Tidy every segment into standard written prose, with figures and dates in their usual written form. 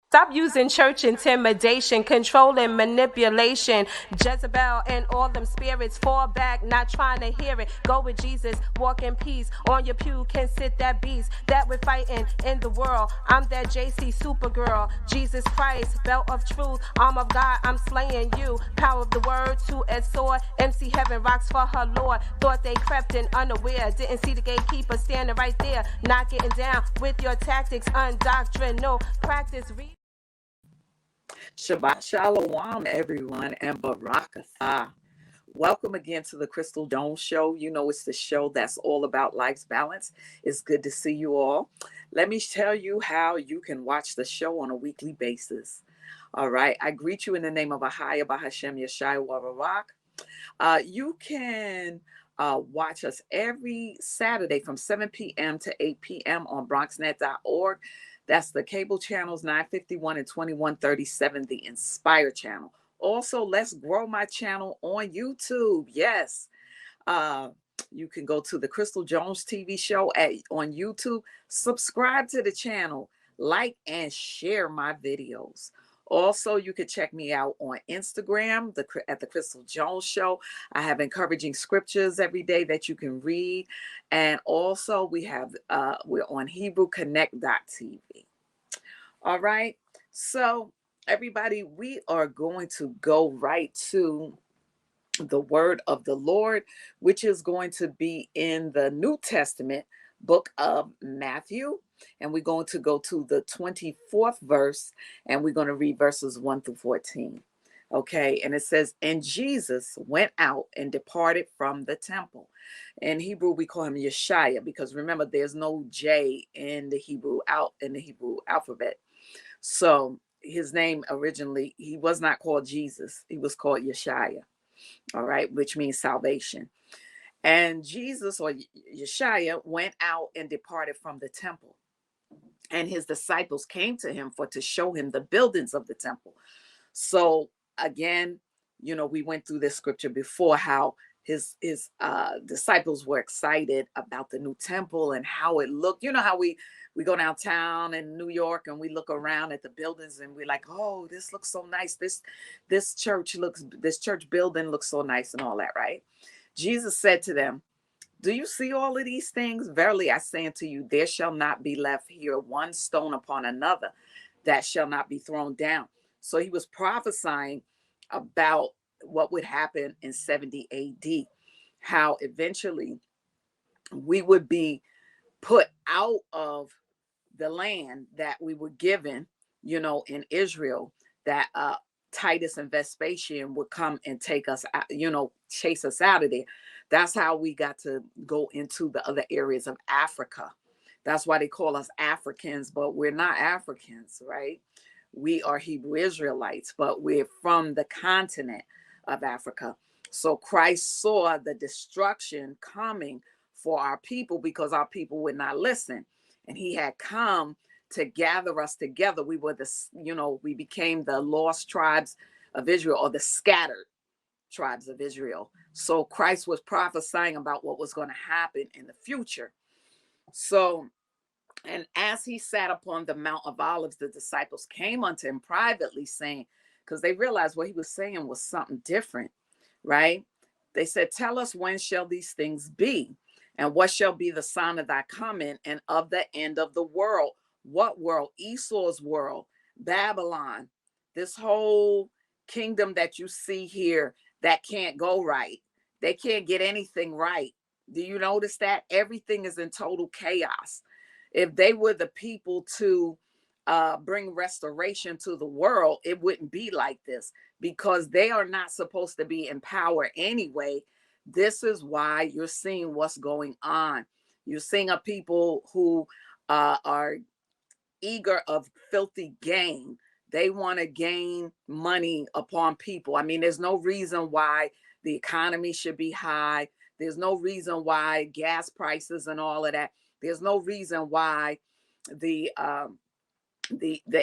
Stop using church intimidation, control and manipulation. Jezebel and all them spirits fall back, not trying to hear it. Go with Jesus, walk in peace. On your pew can sit that beast that we're fighting in the world. I'm that JC Supergirl, Jesus Christ, belt of truth, arm of God, I'm slaying you. Power of the word, two-edged sword. MC Heaven rocks for her Lord. Thought they crept in unaware, didn't see the gatekeeper standing right there. Not getting down with your tactics, undoctrinal practice. Shabbat Shalom, everyone, and Barakatah. Welcome again to the Crystal Dome Show. You know, it's the show that's all about life's balance. It's good to see you all. Let me tell you how you can watch the show on a weekly basis. All right. I greet you in the name of Ahaya Bahashem Yeshai Wabarak. You can watch us every Saturday from 7 p.m. to 8 p.m. on bronxnet.org. That's the cable channels 951 and 2137, the Inspire channel. Also, let's grow my channel on YouTube. Yes. You can go to the Crystal Jones TV show on YouTube. Subscribe to the channel, like and share my videos. Also, you can check me out on Instagram at the Crystal Jones Show. I have encouraging scriptures every day that you can read. And also we're on HebrewConnect.tv. All right. So everybody, we are going to go right to the word of the Lord, which is going to be in the New Testament book of Matthew. And we're going to go to the 24th verse, and we're going to read verses 1 through 14. Okay. And it says, and Jesus went out and departed from the temple. In Hebrew, we call him Yeshaya, because remember, there's no J in the Hebrew alphabet. So his name originally, he was not called Jesus. He was called Yeshaya. All right, which means salvation. And Jesus, or Yeshaya, went out and departed from the temple. And his disciples came to him to show him the buildings of the temple. So again, you know, we went through this scripture before, how his disciples were excited about the new temple and how it looked. You know how we go downtown in New York and we look around at the buildings and we're like, oh, this looks so nice. This church building looks so nice and all that, right? Jesus said to them, do you see all of these things? Verily I say unto you, there shall not be left here one stone upon another that shall not be thrown down. So he was prophesying about what would happen in 70 AD, how eventually we would be put out of the land that we were given, you know, in Israel, that Titus and Vespasian would come and take us out, you know, chase us out of there. That's how we got to go into the other areas of Africa. That's why they call us Africans, but we're not Africans, right? We are Hebrew Israelites, but we're from the continent of Africa. So Christ saw the destruction coming for our people because our people would not listen. And he had come to gather us together. We were we became the lost tribes of Israel, or the scattered tribes of Israel. So Christ was prophesying about what was going to happen in the future. So, and as he sat upon the Mount of Olives, the disciples came unto him privately, saying, because they realized what he was saying was something different, right? They said, tell us, when shall these things be? And what shall be the sign of thy coming and of the end of the world? What world? Esau's world, Babylon, this whole kingdom that you see here that can't go right. They can't get anything right. Do you notice that? Everything is in total chaos. If they were the people to bring restoration to the world, it wouldn't be like this, because they are not supposed to be in power anyway. This is why you're seeing what's going on. You're seeing a people who are eager of filthy gain. They want to gain money upon people. I mean, there's no reason why the economy should be high. There's no reason why gas prices and all of that. There's no reason why the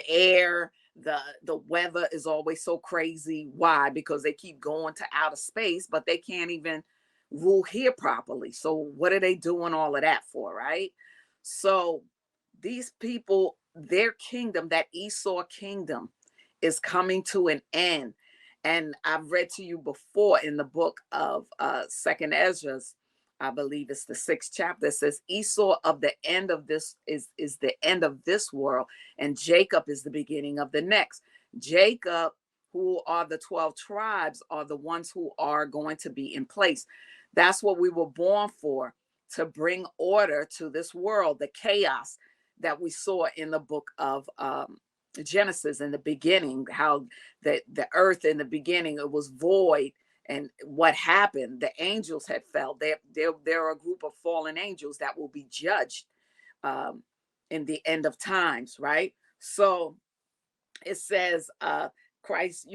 air, the weather is always so crazy. Why? Because they keep going to outer space, but they can't even rule here properly. So what are they doing all of that for, right? So these people their kingdom, that Esau kingdom, is coming to an end. And I've read to you before in the book of Second Ezra, I believe it's the 6th chapter. It says Esau of the end of this is the end of this world, and Jacob is the beginning of the next. Jacob, who are the 12 tribes, are the ones who are going to be in place. That's what we were born for, to bring order to this world, the chaos that we saw in the book of Genesis in the beginning, how the earth in the beginning, it was void. And what happened? The angels had fell. There are a group of fallen angels that will be judged in the end of times, right? So it says, Christ,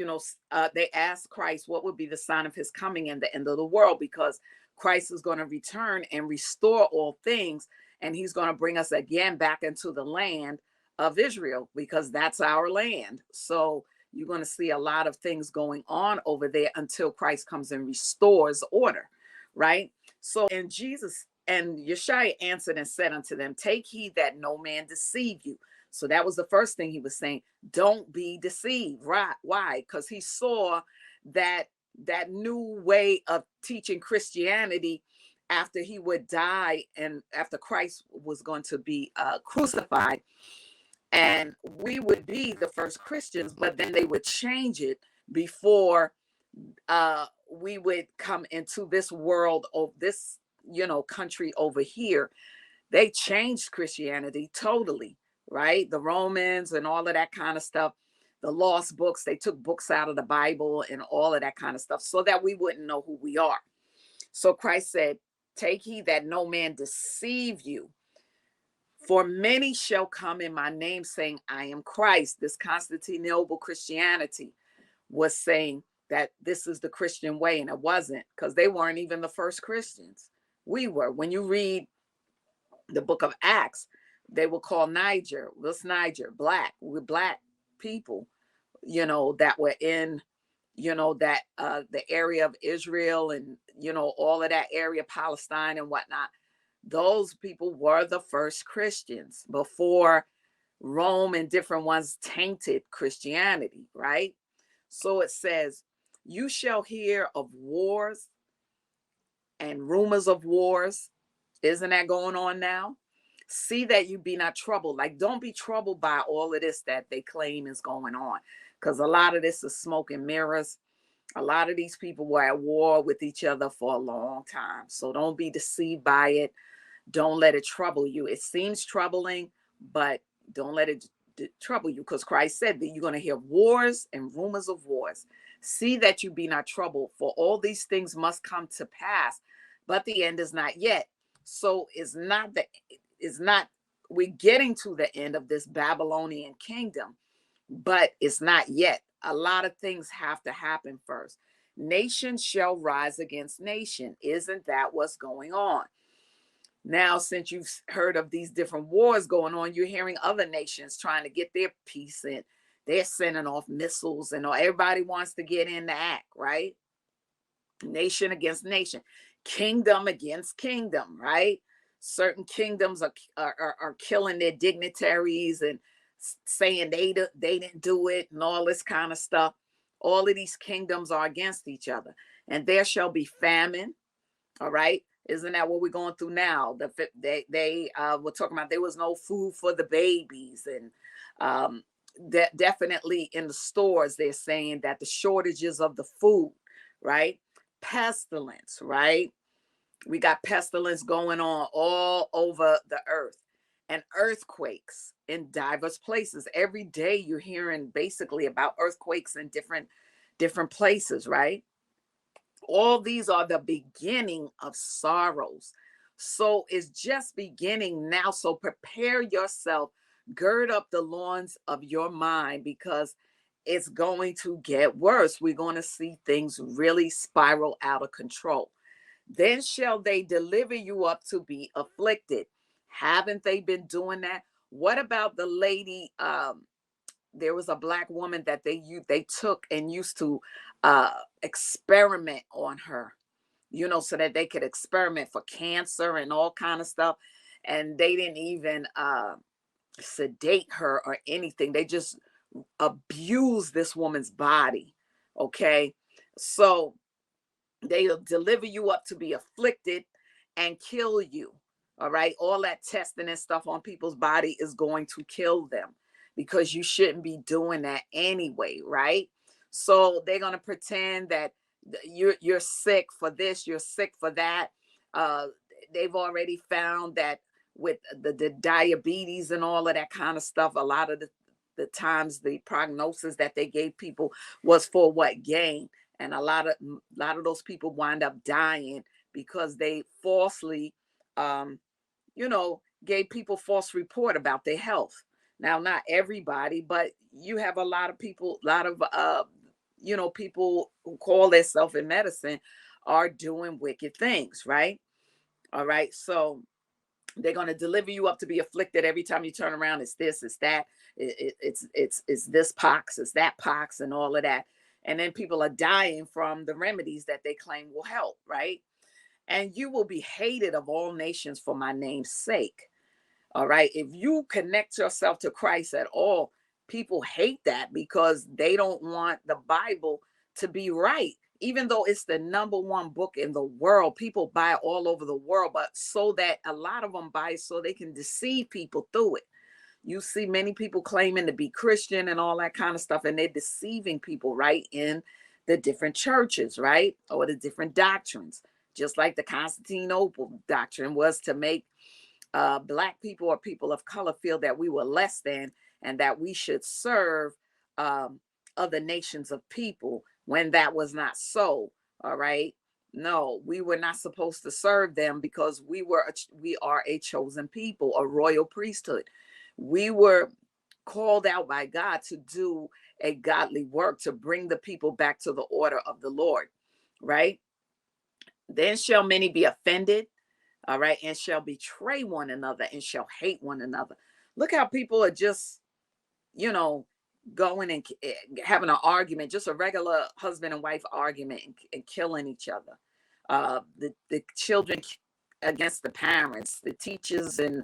they asked Christ what would be the sign of his coming and the end of the world, because Christ is going to return and restore all things. And he's going to bring us again back into the land of Israel, because that's our land. So you're going to see a lot of things going on over there until Christ comes and restores order, right? So, and Jesus and Yeshua answered and said unto them, take heed that no man deceive you. So that was the first thing he was saying. Don't be deceived, right? Why? Because he saw that new way of teaching Christianity after he would die and after Christ was going to be crucified. And we would be the first Christians, but then they would change it before we would come into this world of this, country over here. They changed Christianity totally, right? The Romans and all of that kind of stuff, the lost books, they took books out of the Bible and all of that kind of stuff so that we wouldn't know who we are. So Christ said, take heed that no man deceive you. For many shall come in my name saying, I am Christ. This Constantinople Christianity was saying that this is the Christian way, and it wasn't, because they weren't even the first Christians. We were. When you read the book of Acts, they will call Niger, black. We're black people, that were in, that the area of Israel and, all of that area, Palestine and whatnot. Those people were the first Christians before Rome and different ones tainted Christianity, right? So it says, you shall hear of wars and rumors of wars. Isn't that going on now? See that you be not troubled. Like, don't be troubled by all of this that they claim is going on, because a lot of this is smoke and mirrors. A lot of these people were at war with each other for a long time. So don't be deceived by it. Don't let it trouble you. It seems troubling, but don't let it trouble you, because Christ said that you're going to hear wars and rumors of wars. See that you be not troubled, for all these things must come to pass, but the end is not yet. So we're getting to the end of this Babylonian kingdom, but it's not yet. A lot of things have to happen first. Nation shall rise against nation. Isn't that what's going on? Now, since you've heard of these different wars going on, you're hearing other nations trying to get their peace in. They're sending off missiles and everybody wants to get in the act, right? Nation against nation, kingdom against kingdom, right? Certain kingdoms are killing their dignitaries and saying they didn't do it and all this kind of stuff. All of these kingdoms are against each other, and there shall be famine. All right. Isn't that what we're going through now? They were talking about there was no food for the babies, and definitely in the stores they're saying that the shortages of the food, right? Pestilence, right? We got pestilence going on all over the earth, and earthquakes in diverse places. Every day you're hearing basically about earthquakes in different places, right? All these are the beginning of sorrows. So it's just beginning now. So prepare yourself, gird up the loins of your mind, because it's going to get worse. We're going to see things really spiral out of control. Then shall they deliver you up to be afflicted. Haven't they been doing that? What about the lady? There was a black woman that they took and used to experiment on her, so that they could experiment for cancer and all kind of stuff. And they didn't even sedate her or anything. They just abuse this woman's body. Okay. So they'll deliver you up to be afflicted and kill you. All right. All that testing and stuff on people's body is going to kill them, because you shouldn't be doing that anyway. Right. So they're going to pretend that you're sick for this, you're sick for that. Uh, they've already found that with the diabetes and all of that kind of stuff, a lot of the times the prognosis that they gave people was for what gain. And a lot of those people wind up dying because they falsely gave people false report about their health. Now, not everybody, but you have a lot of people, people who call themselves in medicine are doing wicked things, right? All right. So they're going to deliver you up to be afflicted. Every time you turn around, it's this, it's that, it's this pox, it's that pox, and all of that. And then people are dying from the remedies that they claim will help, right? And you will be hated of all nations for my name's sake. All right. If you connect yourself to Christ at all, people hate that because they don't want the Bible to be right. Even though it's the #1 book in the world, people buy it all over the world, but so that a lot of them buy it so they can deceive people through it. You see many people claiming to be Christian and all that kind of stuff, and they're deceiving people, right, in the different churches, right, or the different doctrines. Just like the Constantinople doctrine was to make Black people or people of color feel that we were less than and that we should serve other nations of people, when that was not so. All right. No, we were not supposed to serve them because we are a chosen people, a royal priesthood. We were called out by God to do a godly work, to bring the people back to the order of the Lord. Right. Then shall many be offended, all right, and shall betray one another and shall hate one another. Look how people are just, going and having an argument, just a regular husband and wife argument, and killing each other. The children against the parents, the teachers, and,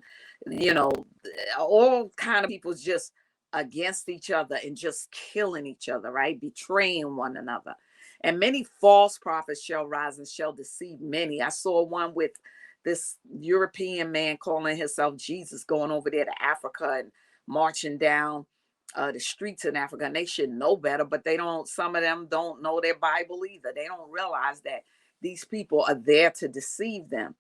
all kind of people just against each other and just killing each other, right? Betraying one another. And many false prophets shall rise and shall deceive many. I saw one with this European man calling himself Jesus, going over there to Africa and marching down the streets in Africa. And they should know better, but some of them don't know their Bible either. They don't realize that these people are there to deceive them.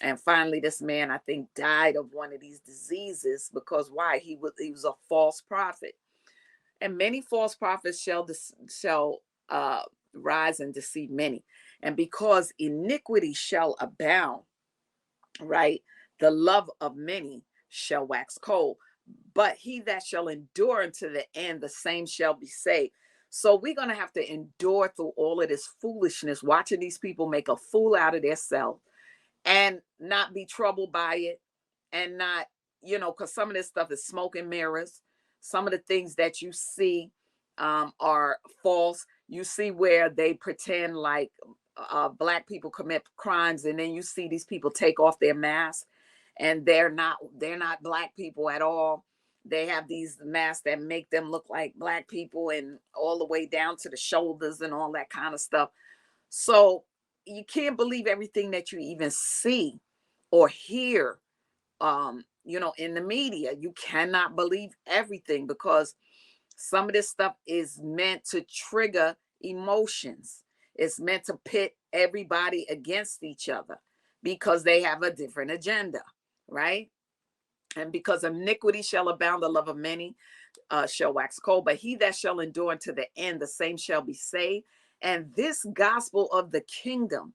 And finally, this man, I think, died of one of these diseases because why? He was a false prophet. And many false prophets shall rise and deceive many. And because iniquity shall abound, right, the love of many shall wax cold. But he that shall endure unto the end, the same shall be saved. So we're going to have to endure through all of this foolishness, watching these people make a fool out of themselves and not be troubled by it, and not, because some of this stuff is smoke and mirrors. Some of the things that you see are false. You see where they pretend like Black people commit crimes, and then you see these people take off their masks, and they're not Black people at all. They have these masks that make them look like Black people, and all the way down to the shoulders and all that kind of stuff. So you can't believe everything that you even see or hear, in the media. You cannot believe everything, because some of this stuff is meant to trigger emotions. It's meant to pit everybody against each other because they have a different agenda, right? And because iniquity shall abound, the love of many shall wax cold. But he that shall endure unto the end, the same shall be saved. And this gospel of the kingdom,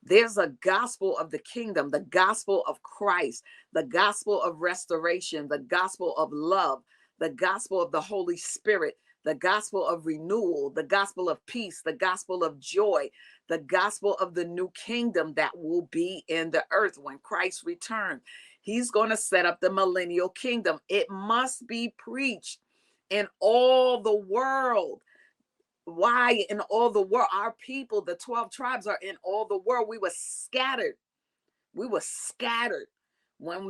there's a gospel of the kingdom, the gospel of Christ, the gospel of restoration, the gospel of love, the gospel of the Holy Spirit, the gospel of renewal, the gospel of peace, the gospel of joy, the gospel of the new kingdom that will be in the earth when Christ returns. He's going to set up the millennial kingdom. It must be preached in all the world. Why in all the world? Our people, the 12 tribes, are in all the world. We were scattered. When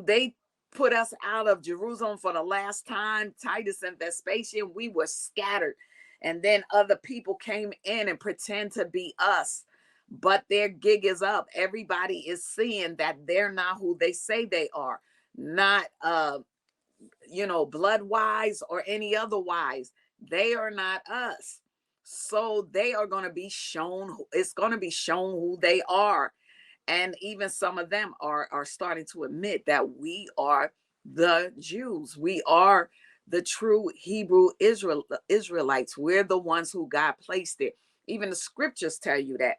they put us out of Jerusalem for the last time, Titus and Vespasian, we were scattered. And then other people came in and pretend to be us, but their gig is up. Everybody is seeing that they're not who they say they are, not blood wise or any other wise. They are not us. So they are going to be shown, it's going to be shown who they are. And even some of them are starting to admit that we are the Jews. We are the true Hebrew Israelites. We're the ones who God placed there. Even the scriptures tell you that,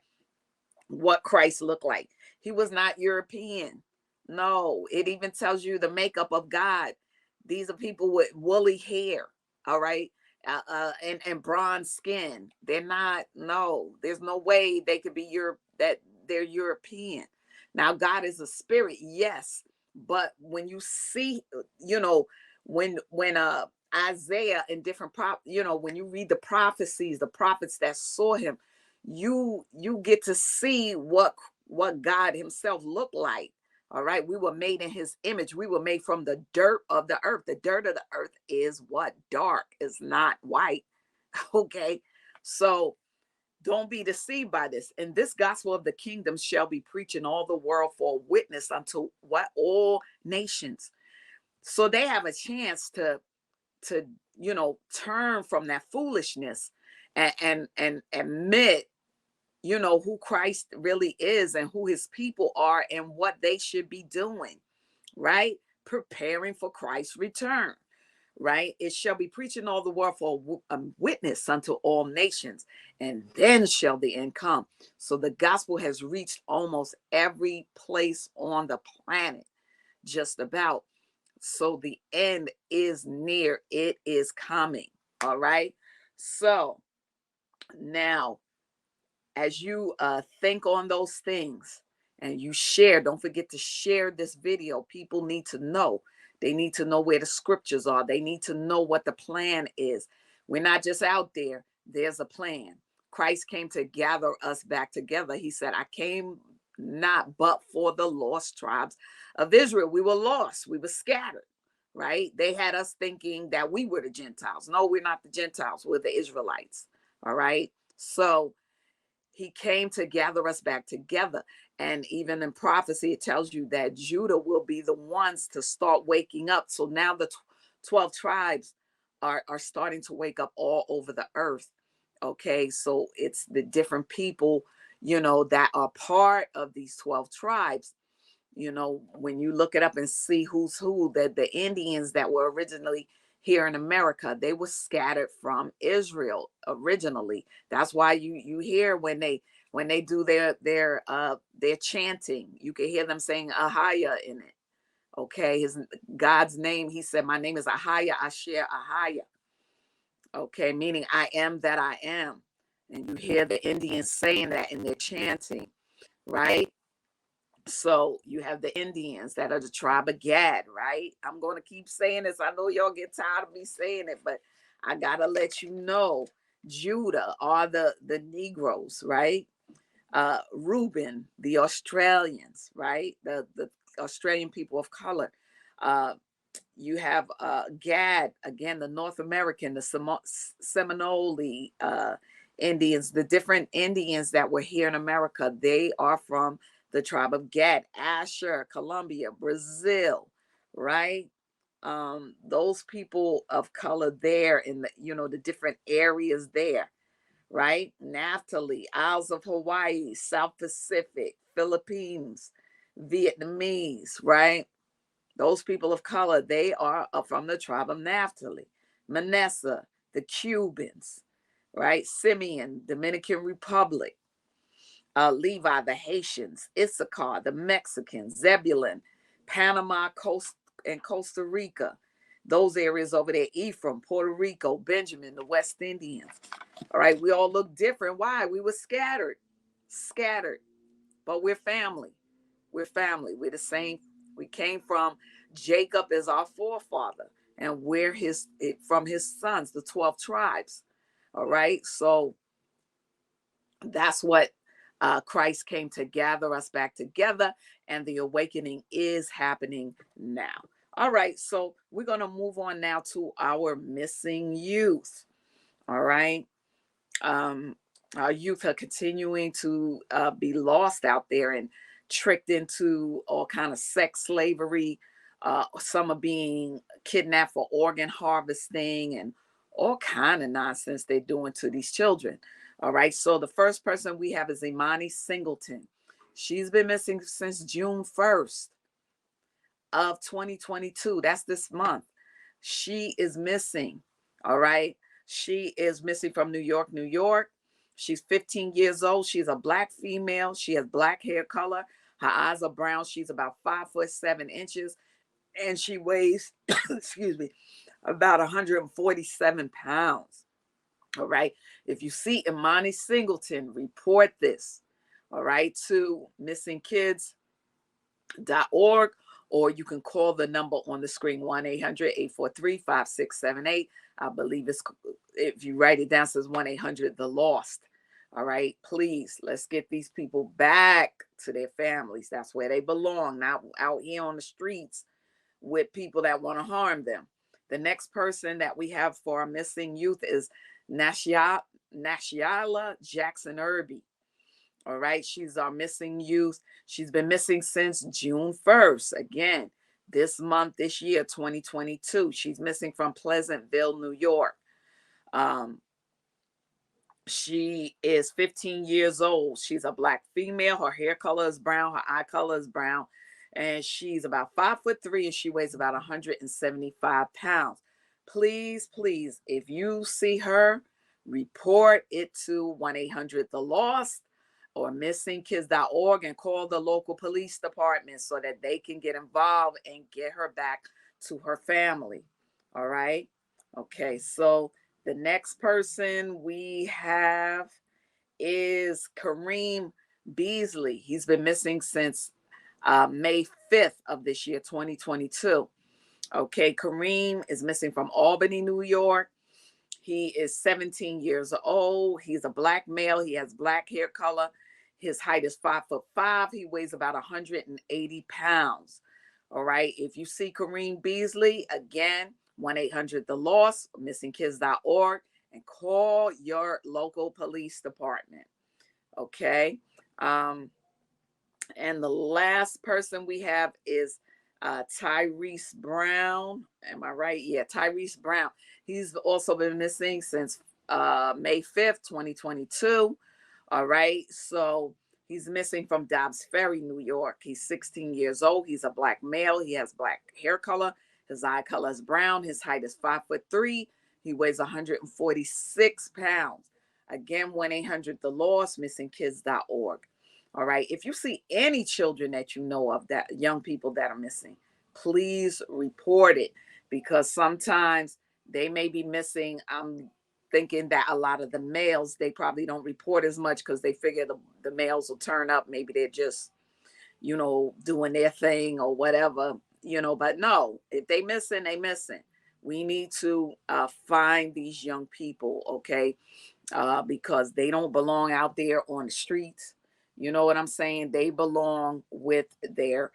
what Christ looked like. He was not European. No, it even tells you the makeup of God. These are people with woolly hair, all right, and bronze skin. They're not. No, there's no way they could be that they're European. Now, God is a spirit, yes, but when you see, when Isaiah and different when you read the prophecies, the prophets that saw him, you get to see what God himself looked like. All right, we were made in his image. We were made from the dirt of the earth. The dirt of the earth is what? Dark. It's not white. Okay, so don't be deceived by this. And this gospel of the kingdom shall be preached in all the world for a witness unto what? All nations. So they have a chance to turn from that foolishness and admit who Christ really is and who his people are and what they should be doing, right? Preparing for Christ's return, right? It shall be preached in all the world for a witness unto all nations, and then shall the end come. So the gospel has reached almost every place on the planet, just about. So the end is near. It is coming. All right. So now, as you think on those things and you share, don't forget to share this video. People need to know. They need to know where the scriptures are. They need to know what the plan is. We're not just out there. There's a plan. Christ came to gather us back together. He said, I came not but for the lost tribes of Israel. We were lost. We were scattered, right? They had us thinking that we were the Gentiles. No, we're not the Gentiles. We're the Israelites. All right. So he came to gather us back together. And even in prophecy, it tells you that Judah will be the ones to start waking up. So now the 12 tribes are starting to wake up all over the earth. Okay, so it's the different people, that are part of these 12 tribes. When you look it up and see who's who, that the Indians that were originally here in America, they were scattered from Israel originally. That's why you hear when they do their chanting, you can hear them saying Ahaya in it. Okay, God's name, he said, my name is Ahaya, Asher Ahaya. Okay, meaning I am that I am. And you hear the Indians saying that in their chanting, right? So you have the Indians that are the tribe of Gad, right? I'm going to keep saying this. I know y'all get tired of me saying it, but I got to let you know, Judah are the Negroes, right? Reuben, the Australians, right? The Australian people of color. You have Gad, again, the North American, the Seminole Indians, the different Indians that were here in America. They are from the tribe of Gad. Asher, Colombia, Brazil, right? Those people of color there in the different areas there, right? Naphtali, Isles of Hawaii, South Pacific, Philippines, Vietnamese, right? Those people of color, they are from the tribe of Naphtali. Manasseh, the Cubans, right? Simeon, Dominican Republic. Levi, the Haitians. Issachar, the Mexicans. Zebulun, Panama, and Costa Rica. Those areas over there. Ephraim, Puerto Rico, Benjamin, the West Indians. All right, we all look different. Why? We were scattered, but we're family. We're family. We're the same. We came from Jacob as our forefather, and we're from his sons, the 12 tribes. All right. So that's what Christ came to gather us back together, and the awakening is happening now. All right, so we're going to move on now to our missing youth. All right. Um, our youth are continuing to be lost out there and tricked into all kind of sex slavery. Some are being kidnapped for organ harvesting and all kind of nonsense they're doing to these children. All right. So the first person we have is Imani Singleton. She's been missing since June 1st of 2022. That's this month. She is missing. All right. She is missing from New York, New York. She's 15 years old. She's a Black female. She has black hair color. Her eyes are brown. She's about 5'7" and she weighs, excuse me, about 147 pounds. All right. If you see Imani Singleton, report this. All right, to missingkids.org, or you can call the number on the screen, 1-800-843-5678. I believe it's, if you write it down, it says 1-800-THE-LOST. All right, please, let's get these people back to their families. That's where they belong, not out here on the streets with people that want to harm them. The next person that we have for our missing youth is Nashiala Jackson Irby. All right, she's our missing youth. She's been missing since June 1st. Again, this month, this year, 2022. She's missing from Pleasantville, New York. She is 15 years old. She's a Black female. Her hair color is brown. Her eye color is brown. And she's about 5'3" and she weighs about 175 pounds. Please, please, if you see her, report it to 1-800-THE-LOST or missingkids.org and call the local police department so that they can get involved and get her back to her family. All right. Okay. So the next person we have is Kareem Beasley. He's been missing since May 5th of this year, 2022. Okay. Kareem is missing from Albany, New York. He is 17 years old. He's a Black male. He has black hair color. His height is 5'5". He weighs about 180 pounds. All right. If you see Kareem Beasley, again, 1-800-THE-LOST, missingkids.org, and call your local police department. Okay. And the last person we have is Tyrese Brown. Am I right? Yeah, Tyrese Brown. He's also been missing since May 5th, 2022. All right. So he's missing from Dobbs Ferry, New York. He's 16 years old. He's a Black male. He has black hair color. His eye color is brown. His height is 5'3". He weighs 146 pounds. Again, 1-800-THE-LOST, missingkids.org. All right. If you see any children that you know of, that young people that are missing, please report it, because sometimes they may be missing. I'm thinking that a lot of the males, they probably don't report as much because they figure the males will turn up. Maybe they're just, doing their thing or whatever, but no, if they missing, they missing. We need to find these young people, okay? Because they don't belong out there on the streets. You know what I'm saying? They belong with their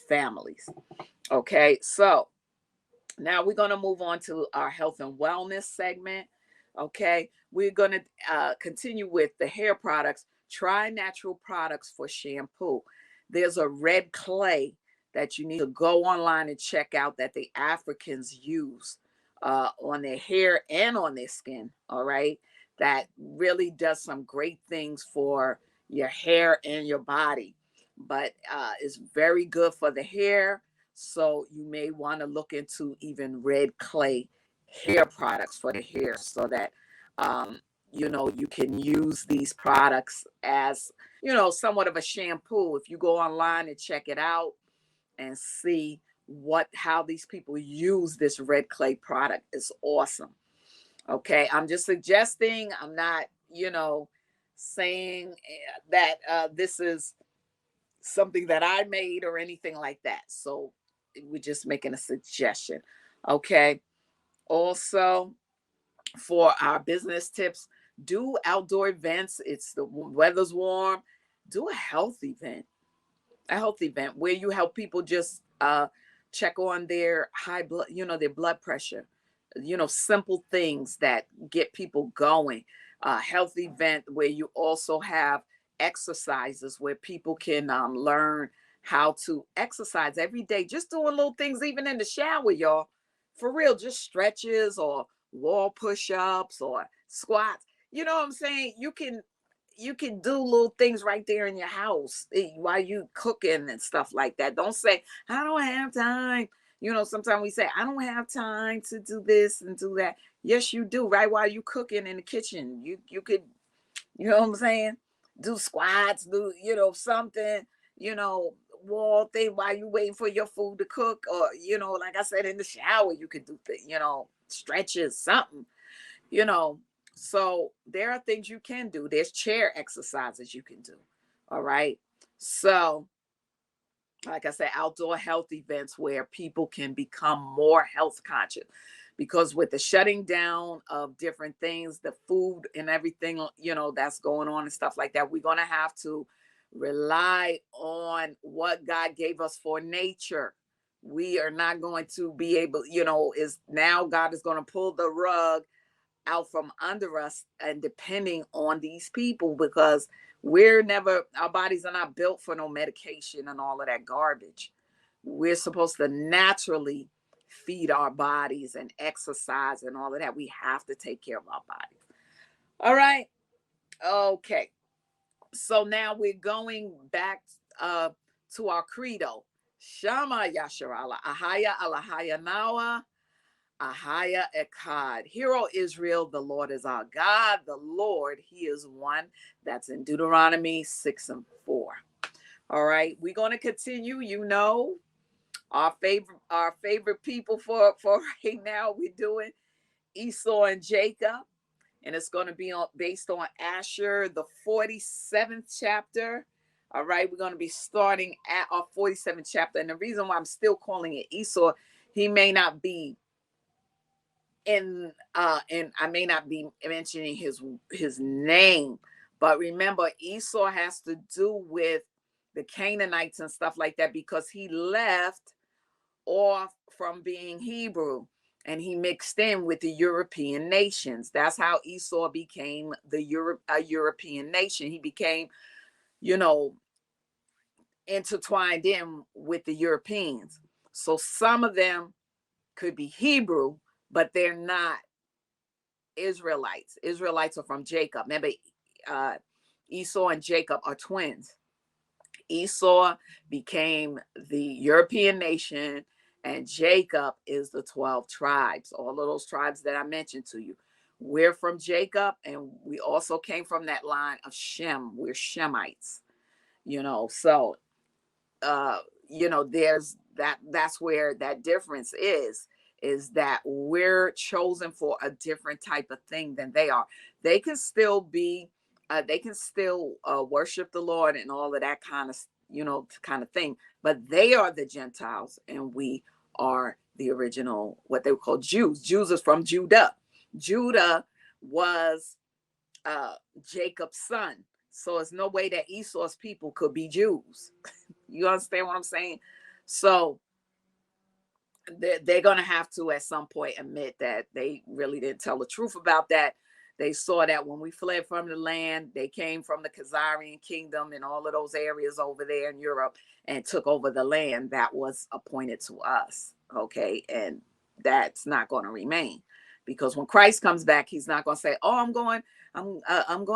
families. Okay, so now we're going to move on to our health and wellness segment. Okay, we're going to continue with the hair products. Try natural products for shampoo. There's a red clay that you need to go online and check out that the Africans use on their hair and on their skin. All right, that really does some great things for your hair and your body, but it's very good for the hair. So you may want to look into even red clay hair products for the hair, so that you can use these products as somewhat of a shampoo. If you go online and check it out and see how these people use this red clay product, is awesome. Okay, I'm just suggesting. I'm not saying that this is something that I made or anything like that. So we're just making a suggestion. Okay. Also, for our business tips, do outdoor events. The weather's warm. Do a health event where you help people just check on their high blood, their blood pressure, simple things that get people going. A health event where you also have exercises where people can learn how to exercise every day, just doing little things, even in the shower, y'all. For real, just stretches or wall push-ups or squats. You know what I'm saying? You can do little things right there in your house while you cooking and stuff like that. Don't say, I don't have time. Sometimes we say, I don't have time to do this and do that. Yes, you do. Right while you cooking in the kitchen, you could, you know what I'm saying? Do squats, do, something, wall thing while you waiting for your food to cook. Or, like I said, in the shower, you could do things, stretches, something, you know. So there are things you can do. There's chair exercises you can do. All right. So, like I said, outdoor health events where people can become more health conscious, because with the shutting down of different things, the food and everything, that's going on and stuff like that, we're going to have to rely on what God gave us for nature. We are not going to be able, is now God is going to pull the rug out from under us and depending on these people, because our bodies are not built for no medication and all of that garbage. We're supposed to naturally feed our bodies and exercise and all of that. We have to take care of our bodies. All right. Okay. So now we're going back to our credo. Shama Yasharala Ahaya Alahaya Nawa Ahaya Echad. Hear, O Israel, the Lord is our God. The Lord, He is one. That's in Deuteronomy 6:4. All right, we're going to continue. Our favorite people for right now. We're doing Esau and Jacob, and it's going to be based on Asher, the 47th chapter. All right, we're going to be starting at our 47th chapter, and the reason why I'm still calling it Esau, he may not be and I may not be mentioning his name, but remember, Esau has to do with the Canaanites and stuff like that, because he left off from being Hebrew and he mixed in with the European nations. That's how Esau became a European nation. He became, intertwined in with the Europeans. So some of them could be Hebrew, but they're not Israelites. Israelites are from Jacob. Remember, Esau and Jacob are twins. Esau became the European nation, and Jacob is the 12 tribes. All of those tribes that I mentioned to you. We're from Jacob, and we also came from that line of Shem. We're Shemites, So, there's that's where that difference is that we're chosen for a different type of thing than they are. They can still be, worship the Lord and all of that kind of thing, but they are the Gentiles and we are the original, what they would call Jews. Jews is from Judah. Judah was Jacob's son. So there's no way that Esau's people could be Jews. You understand what I'm saying? So they're going to have to at some point admit that they really didn't tell the truth about that. They saw that when we fled from the land, they came from the Khazarian kingdom and all of those areas over there in Europe and took over the land that was appointed to us. Okay. And that's not going to remain, because when Christ comes back, he's not going to say, oh, I'm going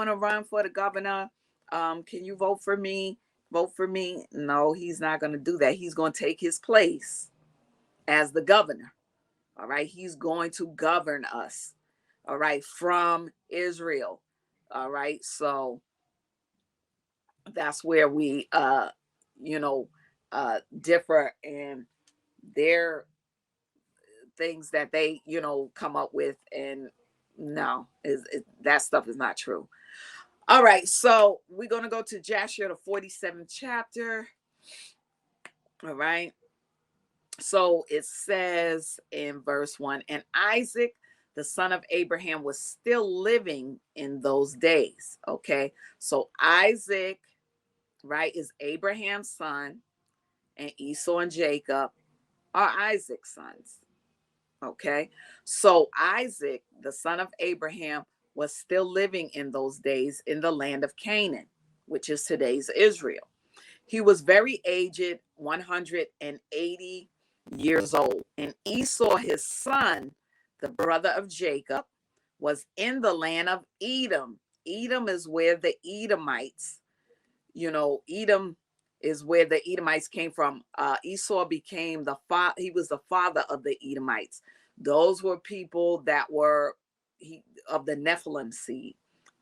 to run for the governor. Can you vote for me? Vote for me. No, he's not going to do that. He's going to take his place as the governor. All right. He's going to govern us. All right. From Israel. All right. So that's where we, differ in their things that they, come up with. And no, that stuff is not true. All right. So we're going to go to Joshua, the 47th chapter. All right. So it says in verse 1, and Isaac, the son of Abraham, was still living in those days. Okay. So Isaac, right, is Abraham's son, and Esau and Jacob are Isaac's sons. Okay, so Isaac, the son of Abraham, was still living in those days in the land of Canaan, which is today's Israel. He was very aged, 180 years old. And Esau, his son, the brother of Jacob, was in the land of Edom. Edom is where the Edomites, Edom is where the Edomites came from. Esau became he was the father of the Edomites. Those were people that were of the Nephilim seed.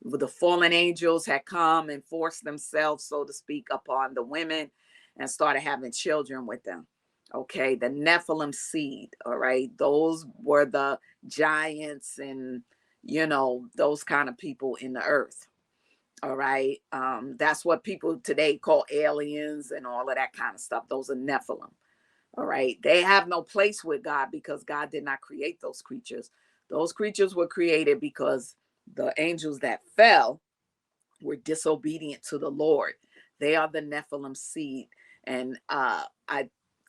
The fallen angels had come and forced themselves, so to speak, upon the women and started having children with them. Okay, the Nephilim seed. All right, those were the giants and those kind of people in the earth. All right, that's what people today call aliens and all of that kind of stuff. Those are Nephilim. All right, they have no place with God because God did not create those creatures. Those creatures were created because the angels that fell were disobedient to the Lord. They are the Nephilim seed. And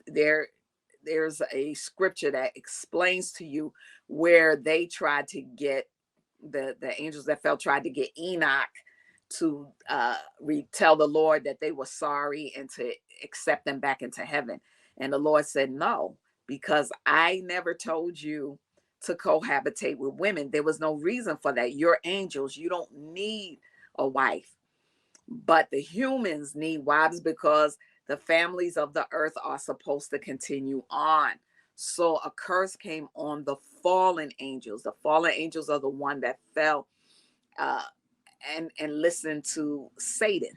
there's a scripture that explains to you where they tried to get the angels that fell tried to get Enoch to tell the Lord that they were sorry and to accept them back into heaven. And the Lord said, no, because I never told you to cohabitate with women. There was no reason for that. You're angels. You don't need a wife. But the humans need wives because the families of the earth are supposed to continue on. So a curse came on the fallen angels. The fallen angels are the one that fell and listened to Satan,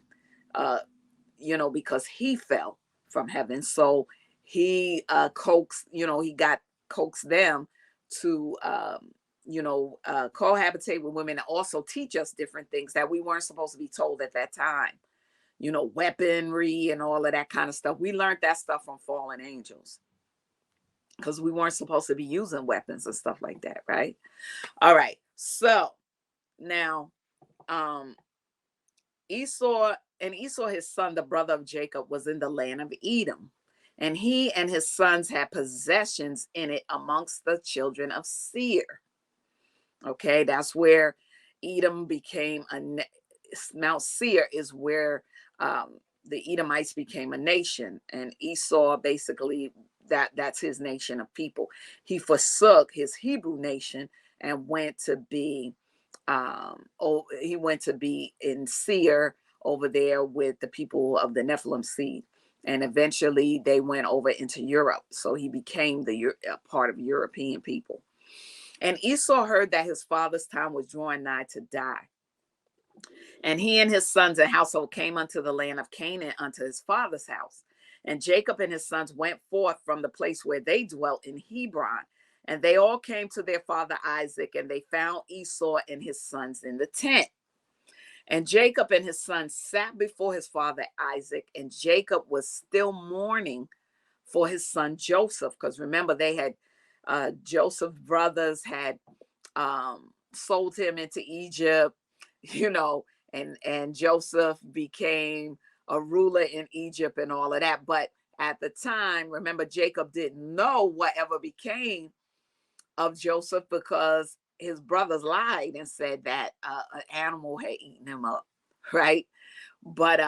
because he fell from heaven. So he coaxed them to cohabitate with women and also teach us different things that we weren't supposed to be told at that time. Weaponry and all of that kind of stuff. We learned that stuff from fallen angels because we weren't supposed to be using weapons and stuff like that, right? All right. So now Esau, his son, the brother of Jacob, was in the land of Edom. And he and his sons had possessions in it amongst the children of Seir. Okay, that's where Edom became Mount Seir is where the Edomites became a nation. And Esau, basically, that's his nation of people. He forsook his Hebrew nation and went to be in Seir over there with the people of the Nephilim seed. And eventually they went over into Europe. So he became part of European people. And Esau heard that his father's time was drawing nigh to die. And he and his sons and household came unto the land of Canaan, unto his father's house. And Jacob and his sons went forth from the place where they dwelt in Hebron. And they all came to their father Isaac, and they found Esau and his sons in the tent. And Jacob and his sons sat before his father Isaac, and Jacob was still mourning for his son Joseph, because remember, they had Joseph's brothers had sold him into Egypt, and Joseph became a ruler in Egypt and all of that. But at the time, remember, Jacob didn't know whatever became of Joseph because his brothers lied and said that an animal had eaten him up, right? But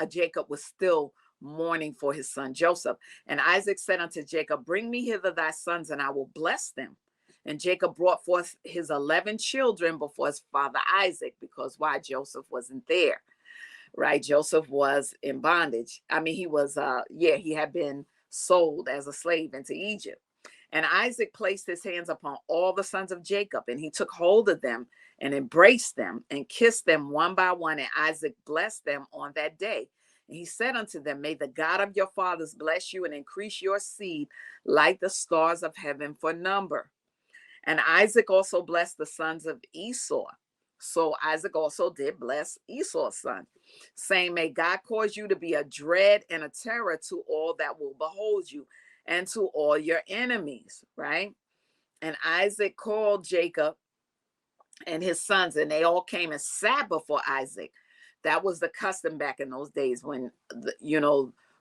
Jacob was still mourning for his son Joseph. And Isaac said unto Jacob, bring me hither thy sons, and I will bless them. And Jacob brought forth his 11 children before his father Isaac, because why? Joseph wasn't there, right? Joseph was in bondage. I mean, he was, he had been sold as a slave into Egypt. And Isaac placed his hands upon all the sons of Jacob, and he took hold of them and embraced them and kissed them one by one. And Isaac blessed them on that day. And he said unto them, may the God of your fathers bless you and increase your seed like the stars of heaven for number. And Isaac also blessed the sons of Esau. So Isaac also did bless Esau's son, saying, may God cause you to be a dread and a terror to all that will behold you and to all your enemies, right? And Isaac called Jacob and his sons, and they all came and sat before Isaac. That was the custom back in those days when,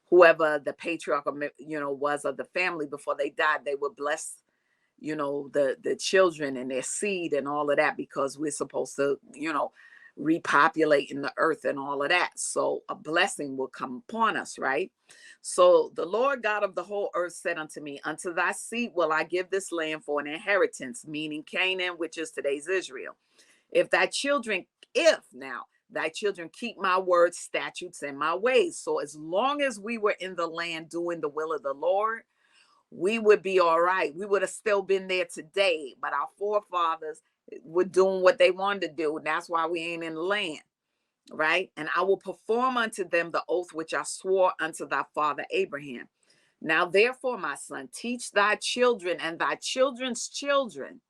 whoever the patriarch, was of the family before they died, they would bless, the children and their seed and all of that, because we're supposed to, repopulate in the earth and all of that. So a blessing will come upon us, right? So the Lord God of the whole earth said unto me, unto thy seed will I give this land for an inheritance, meaning Canaan, which is today's Israel. If thy children keep my words, statutes, and my ways. So as long as we were in the land doing the will of the Lord, we would be all right. We would have still been there today, but our forefathers were doing what they wanted to do. And that's why we ain't in the land, right? And I will perform unto them the oath which I swore unto thy father Abraham. Now, therefore, my son, teach thy children and thy children's children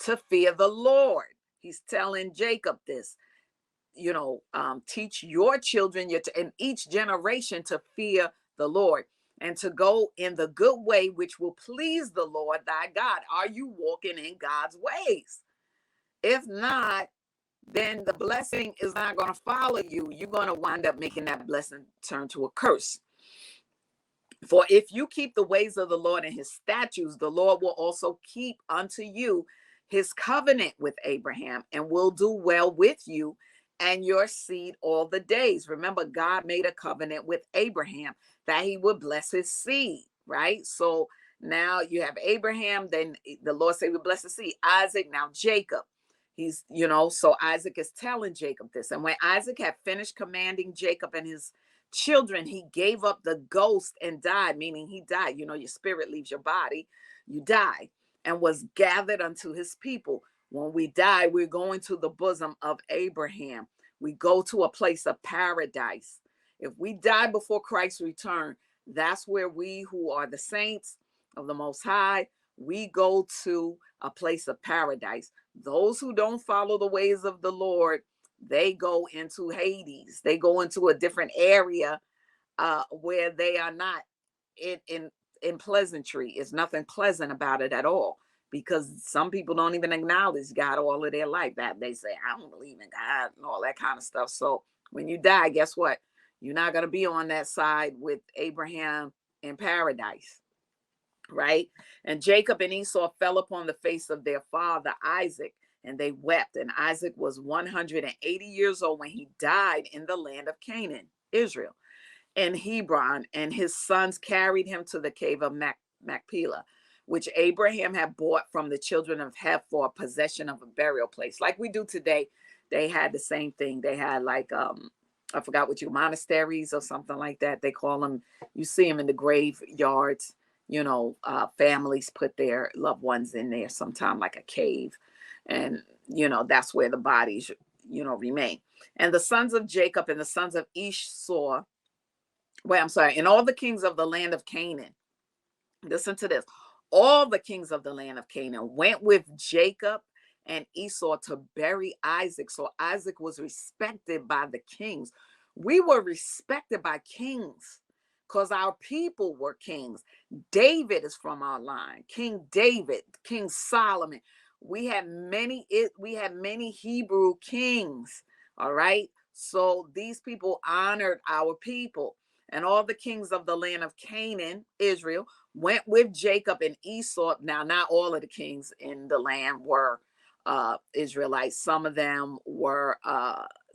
to fear the Lord. He's telling Jacob this, teach your children in each generation to fear the Lord and to go in the good way which will please the Lord thy God. Are you walking in God's ways? If not, then the blessing is not going to follow you. You're going to wind up making that blessing turn to a curse. For if you keep the ways of the Lord and his statutes, the Lord will also keep unto you his covenant with Abraham, and will do well with you and your seed all the days. Remember, God made a covenant with Abraham that he would bless his seed, right? So now you have Abraham, then the Lord said, we bless the seed. Isaac, now Jacob. He's, so Isaac is telling Jacob this. And when Isaac had finished commanding Jacob and his children, he gave up the ghost and died, meaning he died. Your spirit leaves your body, you die, and was gathered unto his people. When we die, we're going to the bosom of Abraham. We go to a place of paradise. If we die before Christ's return, that's where we who are the saints of the Most High, we go to a place of paradise. Those who don't follow the ways of the Lord, they go into Hades. They go into a different area where they are not in pleasantry. It's nothing pleasant about it at all, because some people don't even acknowledge God all of their life. That they say, I don't believe in God and all that kind of stuff. So when you die, guess what? You're not going to be on that side with Abraham in paradise, right? And Jacob and Esau fell upon the face of their father Isaac, and they wept. And Isaac was 180 years old when he died in the land of Canaan, Israel, in Hebron. And his sons carried him to the cave of Machpelah, which Abraham had bought from the children of Heth for possession of a burial place. Like we do today, they had the same thing. They had I forgot what monasteries or something like that. They call them, you see them in the graveyards, families put their loved ones in there, sometime like a cave. And, that's where the bodies, remain. And the sons of Jacob and the sons of Esau, and all the kings of the land of Canaan, listen to this. All the kings of the land of Canaan went with Jacob and Esau to bury Isaac. So Isaac was respected by the kings. We were respected by kings because our people were kings. David is from our line. King David, King Solomon. We had many Hebrew kings. All right. So these people honored our people. And all the kings of the land of Canaan, Israel, went with Jacob and Esau. Now, not all of the kings in the land were Israelites. Some of them were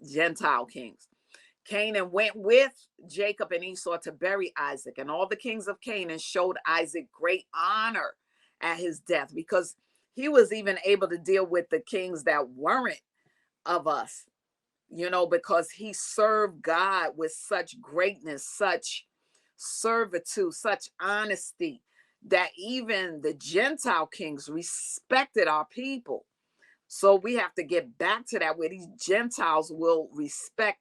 Gentile kings. Canaan went with Jacob and Esau to bury Isaac. And all the kings of Canaan showed Isaac great honor at his death, because he was even able to deal with the kings that weren't of us, because he served God with such greatness, such servitude, such honesty, that even the Gentile kings respected our people. So we have to get back to that, where these Gentiles will respect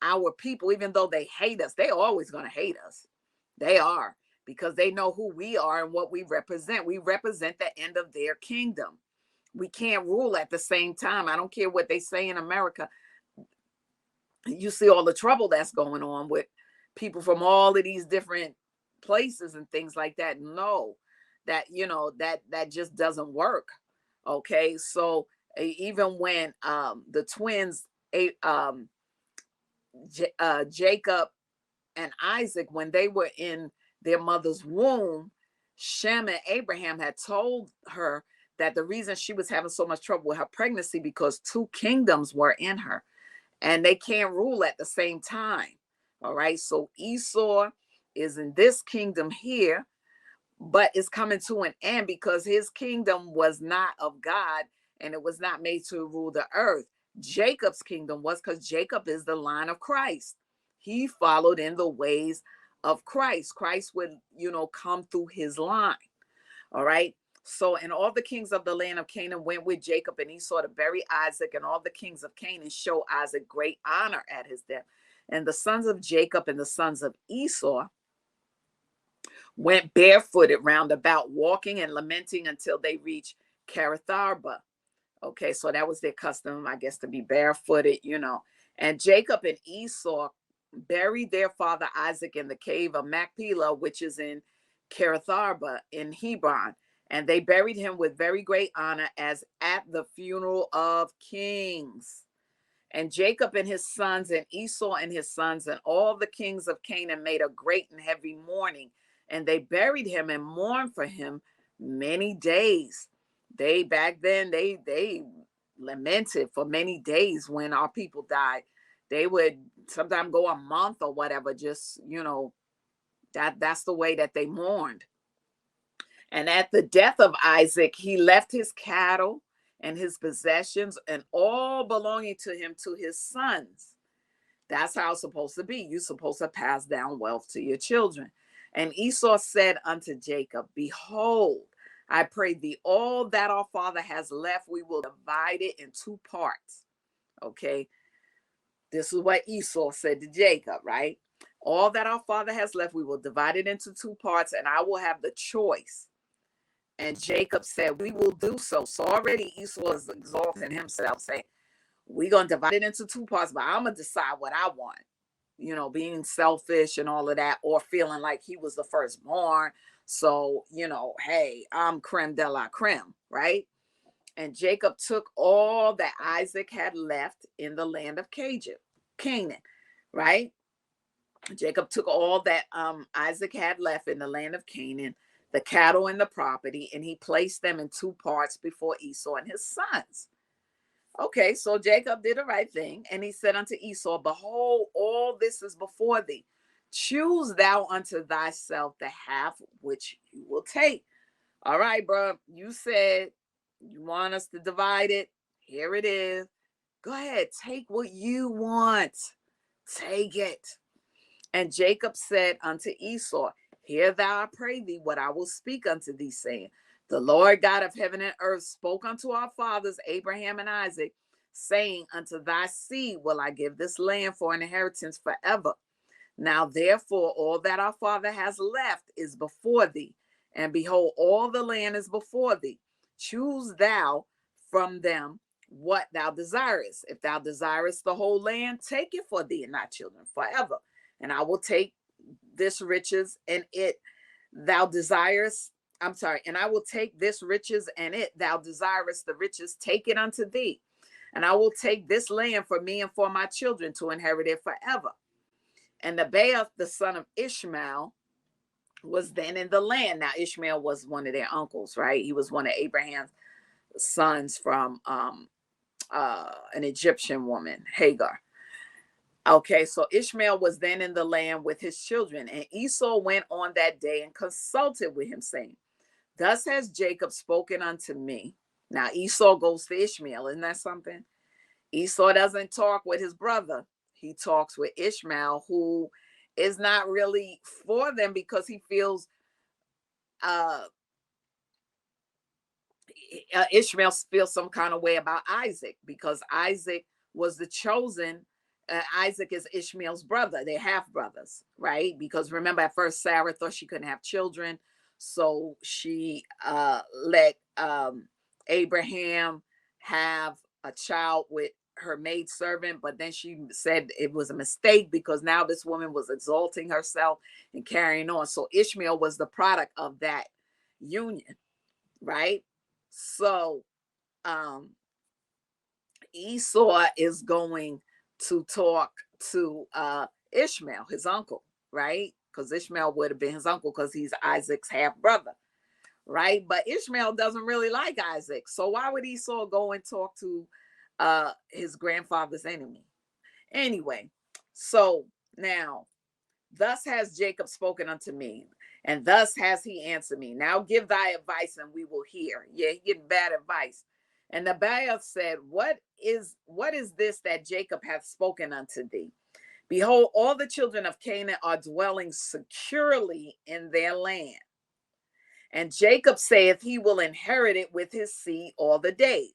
our people, even though they hate us. They're always going to hate us. They are, because they know who we are and what we represent. We represent the end of their kingdom. We can't rule at the same time. I don't care what they say in America. You see all the trouble that's going on with people from all of these different places and things like that. No, that, that just doesn't work. Okay. So even when the twins, Jacob and Isaac, when they were in their mother's womb, Shem and Abraham had told her that the reason she was having so much trouble with her pregnancy because two kingdoms were in her and they can't rule at the same time. All right. So Esau is in this kingdom here, but it's coming to an end because his kingdom was not of God and it was not made to rule the earth. Jacob's kingdom was, because Jacob is the line of Christ. He followed in the ways of Christ. Christ would, come through his line. All right. So, and all the kings of the land of Canaan went with Jacob and Esau to bury Isaac, and all the kings of Canaan show Isaac great honor at his death. And the sons of Jacob and the sons of Esau went barefooted round about, walking and lamenting until they reached Kiriath-arba. Okay, so that was their custom, I guess, to be barefooted, And Jacob and Esau buried their father Isaac in the cave of Machpelah, which is in Kiriath-arba in Hebron. And they buried him with very great honor, as at the funeral of kings. And Jacob and his sons and Esau and his sons and all the kings of Canaan made a great and heavy mourning. And they buried him and mourned for him many days. Back then, they lamented for many days when our people died. They would sometimes go a month or whatever, just, that's the way that they mourned. And at the death of Isaac, he left his cattle and his possessions and all belonging to him to his sons. That's how it's supposed to be. You're supposed to pass down wealth to your children. And Esau said unto Jacob, behold, I pray thee, all that our father has left, we will divide it in two parts. Okay. This is what Esau said to Jacob, right? All that our father has left, we will divide it into two parts, and I will have the choice. And Jacob said, we will do so. So already Esau is exalting himself, saying, we're going to divide it into two parts, but I'm going to decide what I want. Being selfish and all of that, or feeling like he was the firstborn. So, hey, I'm creme de la creme, right? And Jacob took all that Isaac had left in the land of Canaan, right? Jacob took all that Isaac had left in the land of Canaan, the cattle and the property, and he placed them in two parts before Esau and his sons. Okay, so Jacob did the right thing, and he said unto Esau, behold, all this is before thee. Choose thou unto thyself the half which you will take. All right, bro, you said you want us to divide it. Here it is. Go ahead, take what you want. Take it. And Jacob said unto Esau, hear thou, I pray thee, what I will speak unto thee, saying, the Lord God of heaven and earth spoke unto our fathers, Abraham and Isaac, saying, unto thy seed will I give this land for an inheritance forever. Now, therefore, all that our father has left is before thee. And behold, all the land is before thee. Choose thou from them what thou desirest. If thou desirest the whole land, take it for thee and thy children forever. And I will take this riches and it thou desirest. And I will take this riches and it thou desirest the riches, take it unto thee. And I will take this land for me and for my children to inherit it forever. And Nebaioth, the son of Ishmael, was then in the land. Now, Ishmael was one of their uncles, right? He was one of Abraham's sons from an Egyptian woman, Hagar. Okay, so Ishmael was then in the land with his children, and Esau went on that day and consulted with him, saying, thus has Jacob spoken unto me. Now Esau goes to Ishmael. Isn't that something? Esau doesn't talk with his brother. He talks with Ishmael, who is not really for them because he feels Ishmael feels some kind of way about Isaac, because Isaac was the chosen. Isaac is Ishmael's brother. They're half brothers, right? Because remember, at first Sarah thought she couldn't have children, so she let Abraham have a child with her maidservant, but then she said it was a mistake because now this woman was exalting herself and carrying on. So Ishmael was the product of that union, right? So Esau is going to talk to Ishmael, his uncle, right? Because Ishmael would have been his uncle because he's Isaac's half brother, right? But Ishmael doesn't really like Isaac. So why would Esau go and talk to his grandfather's enemy? Anyway, so now, thus has Jacob spoken unto me, and thus has he answered me. Now give thy advice, and we will hear. Yeah, he getting bad advice. And Nebaioth said, What is this that Jacob hath spoken unto thee? Behold, all the children of Canaan are dwelling securely in their land. And Jacob saith, he will inherit it with his seed all the days.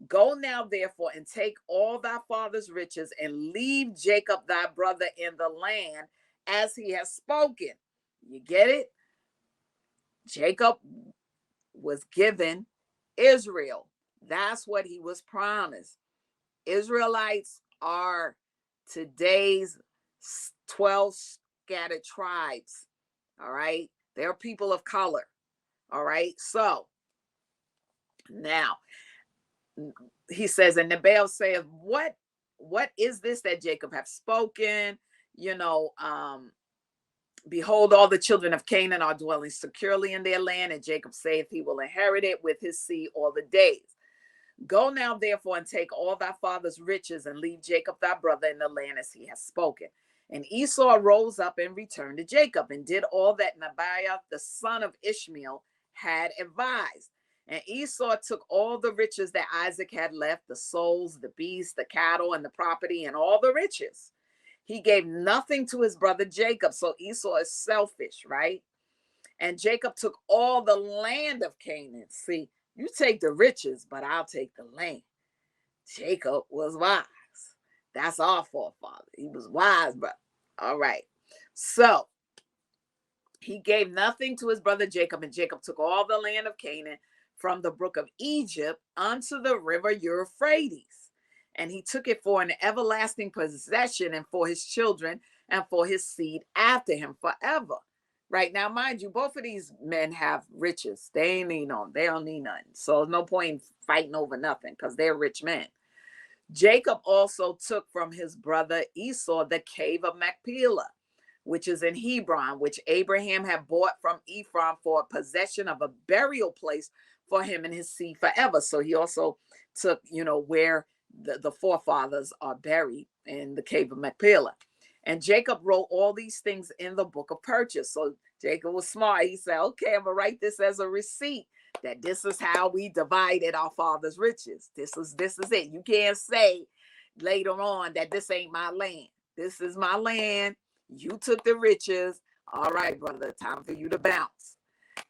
Go now, therefore, and take all thy father's riches, and leave Jacob thy brother in the land as he has spoken. You get it? Jacob was given Israel. That's what he was promised. Israelites are today's 12 scattered tribes. All right. They're people of color. All right. So now he says, and Nebaioth saith, what is this that Jacob hath spoken? Behold, all the children of Canaan are dwelling securely in their land, and Jacob saith he will inherit it with his seed all the days. Go now, therefore, and take all thy father's riches, and leave Jacob thy brother in the land as he has spoken. And Esau rose up and returned to Jacob, and did all that Nebaioth the son of Ishmael had advised. And Esau took all the riches that Isaac had left, the souls, the beasts, the cattle, and the property, and all the riches. He gave nothing to his brother Jacob. So Esau is selfish, right? And Jacob took all the land of Canaan. See, you take the riches, but I'll take the land. Jacob was wise. That's our forefather. He was wise, brother. All right. So he gave nothing to his brother Jacob, and Jacob took all the land of Canaan from the brook of Egypt unto the river Euphrates. And he took it for an everlasting possession, and for his children, and for his seed after him forever. Right now, mind you, both of these men have riches. They ain't need none. They don't need nothing. So no point in fighting over nothing, because they're rich men. Jacob also took from his brother Esau the cave of Machpelah, which is in Hebron, which Abraham had bought from Ephron for a possession of a burial place for him and his seed forever. So he also took, where the forefathers are buried, in the cave of Machpelah. And Jacob wrote all these things in the book of purchase. So Jacob was smart. He said, okay, I'm going to write this as a receipt, that this is how we divided our father's riches. This is it. You can't say later on that this ain't my land. This is my land. You took the riches. All right, brother, time for you to bounce.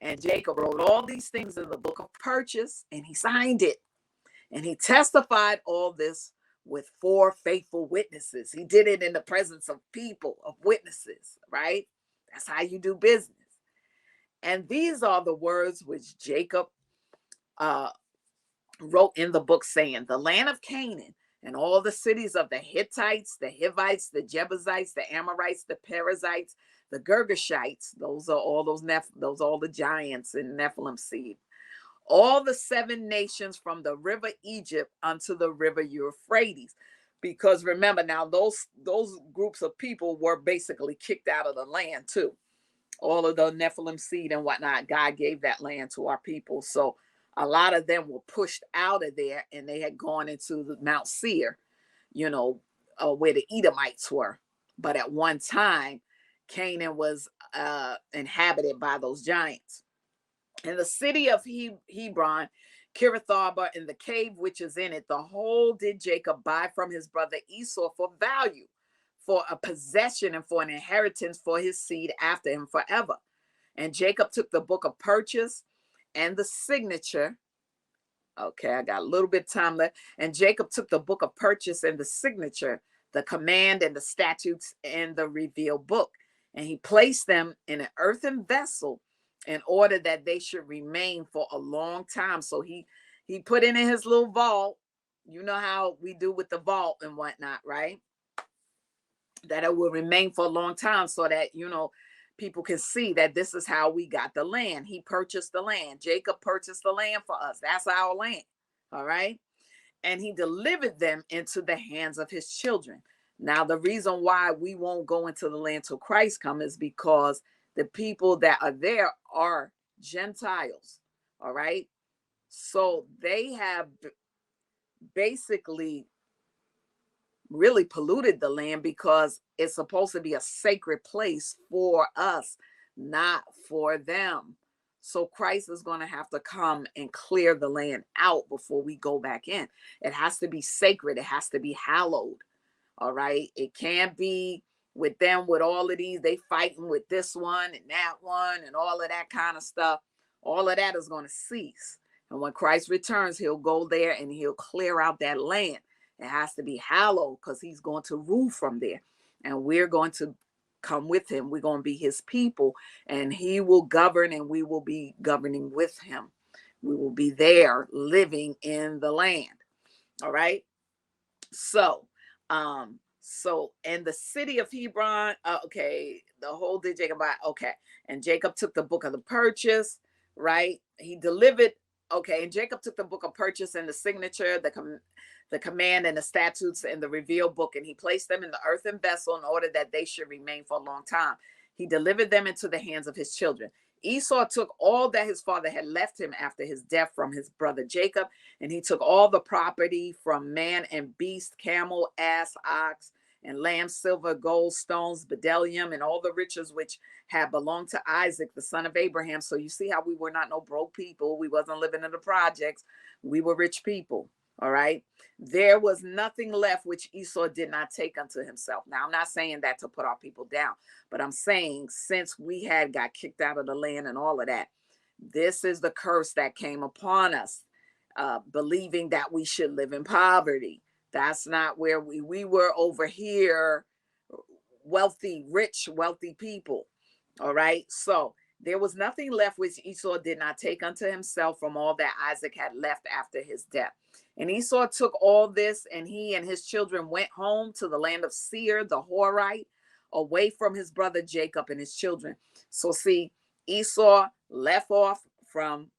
And Jacob wrote all these things in the book of purchase, and he signed it. And he testified all this with 4 faithful witnesses. He did it in the presence of people, of witnesses, right? That's how you do business. And these are the words which Jacob wrote in the book, saying, the land of Canaan and all the cities of the Hittites, the Hivites, the Jebusites, the Amorites, the Perizzites, the Girgashites, those are all the giants in Nephilim seed. All the 7 nations from the river Egypt unto the river Euphrates. Because remember now, those groups of people were basically kicked out of the land too. All of the Nephilim seed and whatnot, God gave that land to our people. So a lot of them were pushed out of there, and they had gone into the Mount Seir, where the Edomites were. But at one time, Canaan was inhabited by those giants. And the city of Hebron, Kiriath-arba, and the cave which is in it, the whole did Jacob buy from his brother Esau for value, for a possession and for an inheritance for his seed after him forever. And Jacob took the book of purchase and the signature. Okay, I got a little bit of time left. And Jacob took the book of purchase and the signature, the command and the statutes and the revealed book. And he placed them in an earthen vessel, in order that they should remain for a long time. So he put it in his little vault. You know how we do with the vault and whatnot, right? That it will remain for a long time, so that, people can see that this is how we got the land. He purchased the land. Jacob purchased the land for us. That's our land. All right. And he delivered them into the hands of his children. Now, the reason why we won't go into the land till Christ comes is because the people that are there are Gentiles. All right. So they have basically really polluted the land because it's supposed to be a sacred place for us, not for them. So Christ is going to have to come and clear the land out before we go back in. It has to be sacred. It has to be hallowed. All right. It can't be with them with all of these. They fighting with this one and that one and all of that kind of stuff. All of that is going to cease. And when Christ returns, he'll go there and he'll clear out that land. It has to be hallowed because he's going to rule from there. And we're going to come with him. We're going to be his people, and he will govern, and we will be governing with him. We will be there living in the land. All right. So, and the city of Hebron, okay, the whole did Jacob buy, okay. And Jacob took the book of the purchase, right? He delivered, okay, and Jacob took the book of purchase and the signature, the command and the statutes and the revealed book, and he placed them in the earthen vessel in order that they should remain for a long time. He delivered them into the hands of his children. Esau took all that his father had left him after his death from his brother Jacob, and he took all the property from man and beast, camel, ass, ox, and lamb, silver, gold, stones, bdellium, and all the riches which had belonged to Isaac, the son of Abraham. So you see how we were not no broke people. We wasn't living in the projects. We were rich people. All right. There was nothing left which Esau did not take unto himself. Now, I'm not saying that to put our people down, but I'm saying since we had got kicked out of the land and all of that, this is the curse that came upon us, believing that we should live in poverty. That's not where we were over here, wealthy, rich, wealthy people. All right. So there was nothing left which Esau did not take unto himself from all that Isaac had left after his death. And Esau took all this, and he and his children went home to the land of Seir, the Horite, away from his brother Jacob and his children. So see, Esau left off from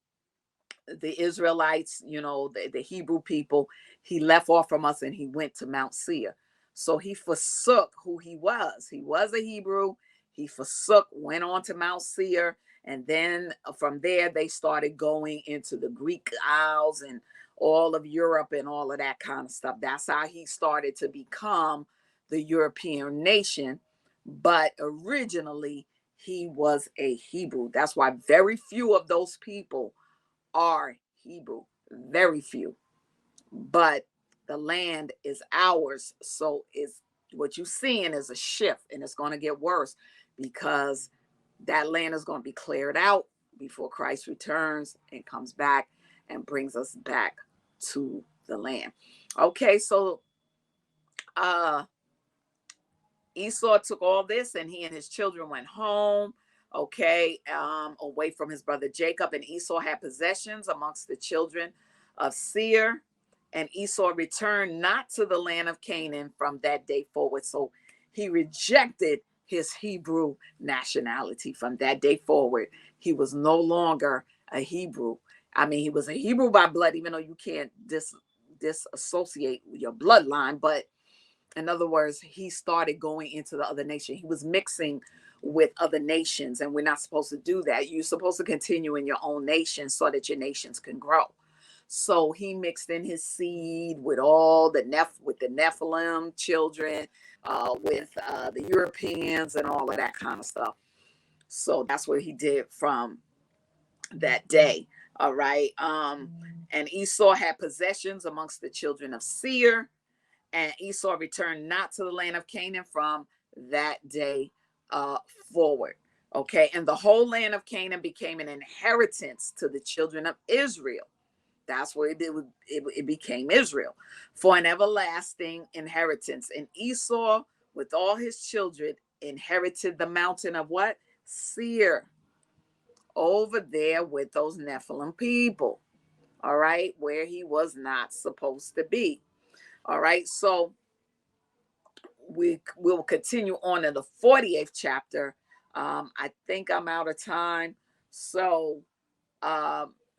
the Israelites, you know, the Hebrew people. He left off from us and he went to Mount Seir. So he forsook who he was. He was a Hebrew. He forsook, went on to Mount Seir. And then from there, they started going into the Greek Isles and all of Europe and all of that kind of stuff. That's how he started to become the European nation. But originally, he was a Hebrew. That's why very few of those people are Hebrew. Very few. But the land is ours. So it's what you're seeing is a shift, and it's going to get worse because that land is going to be cleared out before Christ returns and comes back and brings us back to the land. Okay, so Esau took all this, and he and his children went home, okay, away from his brother Jacob. And Esau had possessions amongst the children of Seir, and Esau returned not to the land of Canaan from that day forward. So he rejected his Hebrew nationality from that day forward. He was no longer a Hebrew. I mean, he was a Hebrew by blood, even though you can't disassociate your bloodline. But in other words, he started going into the other nation. He was mixing with other nations, and we're not supposed to do that. You're supposed to continue in your own nation so that your nations can grow. So he mixed in his seed with all the Nephilim children, with the Europeans and all of that kind of stuff. So that's what he did from that day. All right. And Esau had possessions amongst the children of Seir, and Esau returned not to the land of Canaan from that day forward. Okay. And the whole land of Canaan became an inheritance to the children of Israel. That's where it became Israel for an everlasting inheritance. And Esau, with all his children, inherited the mountain of what? Seir, over there with those Nephilim people. All right, where he was not supposed to be. All right, so we will continue on in the 48th chapter. I think I'm out of time. So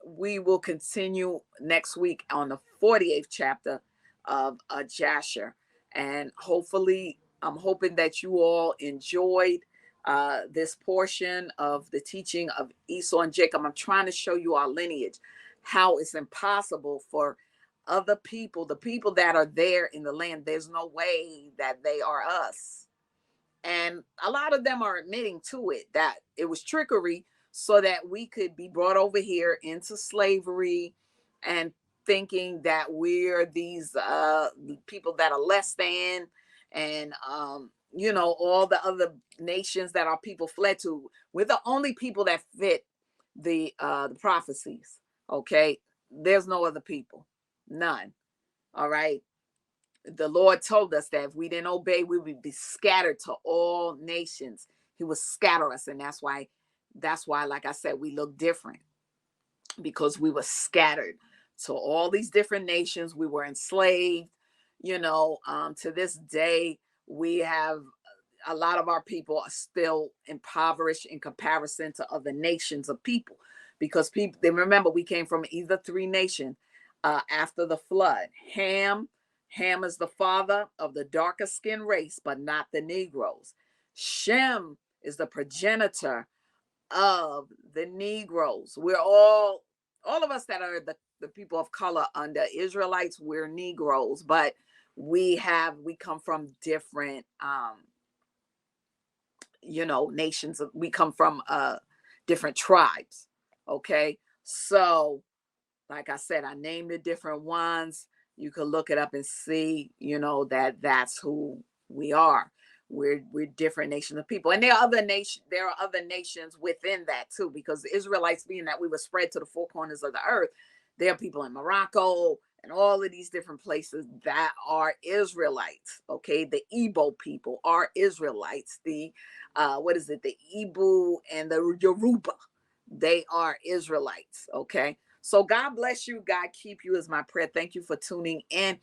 we will continue next week on the 48th chapter of Jasher. And hopefully, I'm hoping that you all enjoyed this portion of the teaching of Esau and Jacob. I'm trying to show you our lineage, how it's impossible for other people, the people that are there in the land, there's no way that they are us. And a lot of them are admitting to it, that it was trickery so that we could be brought over here into slavery, and thinking that we're these people that are less than, and all the other nations that our people fled to. We're the only people that fit the prophecies. Okay, there's no other people, none. All right. The Lord told us that if we didn't obey, we would be scattered to all nations. He would scatter us, and that's why, like I said, we look different, because we were scattered to all these different nations. We were enslaved. To this day, we have a lot of our people are still impoverished in comparison to other nations of people, because they remember we came from either three nations after the flood. Ham is the father of the darker skin race, but not the Negroes. Shem is the progenitor of the Negroes. We're all of us that are the people of color under Israelites, we're Negroes, but we come from different nations. We come from different tribes. Okay, so like I said, I named the different ones. You can look it up and see, that's who we are. We're different nations of people, and there are other nations within that too, because the Israelites, being that we were spread to the four corners of the earth, there are people in Morocco and all of these different places that are Israelites. Okay, the Igbo people are Israelites. The the Ibu and the Yoruba, they are Israelites. Okay, so God bless you. God keep you is my prayer. Thank you for tuning in.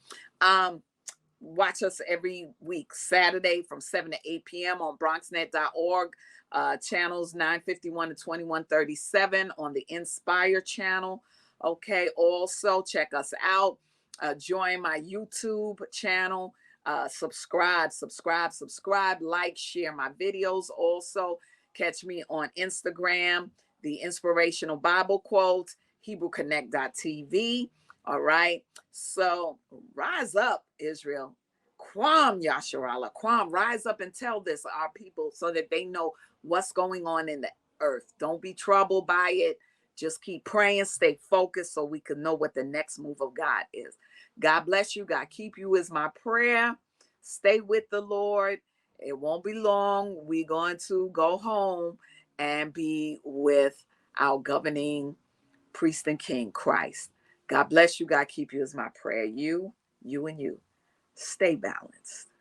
Watch us every week, Saturday from 7 to 8 p.m. on bronxnet.org, channels 951 to 2137 on the Inspire channel. Okay, also check us out. Join my YouTube channel. Subscribe, like, share my videos. Also, catch me on Instagram, the Inspirational Bible Quotes, HebrewConnect.tv. All right. So rise up, Israel. Kwam Yasharallah. Kwam, rise up and tell this our people so that they know what's going on in the earth. Don't be troubled by it. Just keep praying, stay focused so we can know what the next move of God is. God bless you. God keep you is my prayer. Stay with the Lord. It won't be long. We're going to go home and be with our governing priest and king, Christ. God bless you. God keep you is my prayer. You, and you. Stay balanced.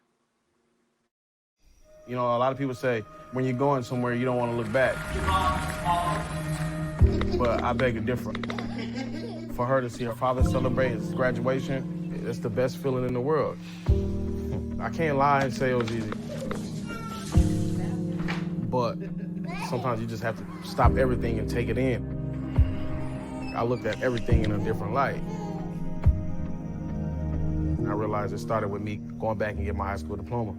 A lot of people say when you're going somewhere, you don't want to look back. But I beg to differ. For her to see her father celebrate his graduation, it's the best feeling in the world. I can't lie and say it was easy. But sometimes you just have to stop everything and take it in. I looked at everything in a different light. I realized it started with me going back and getting my high school diploma.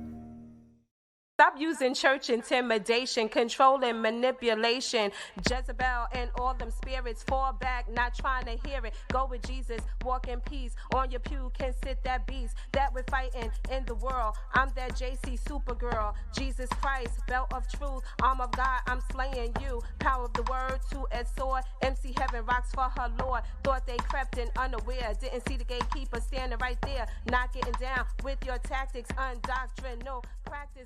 Stop using church intimidation, control and manipulation. Jezebel and all them spirits, fall back, not trying to hear it. Go with Jesus, walk in peace. On your pew can sit that beast that we're fighting in the world. I'm that JC Supergirl, Jesus Christ, belt of truth, arm of God, I'm slaying you. Power of the word, two-edged sword, MC Heaven rocks for her Lord. Thought they crept in unaware, didn't see the gatekeeper standing right there. Not getting down with your tactics, undoctrinal practice.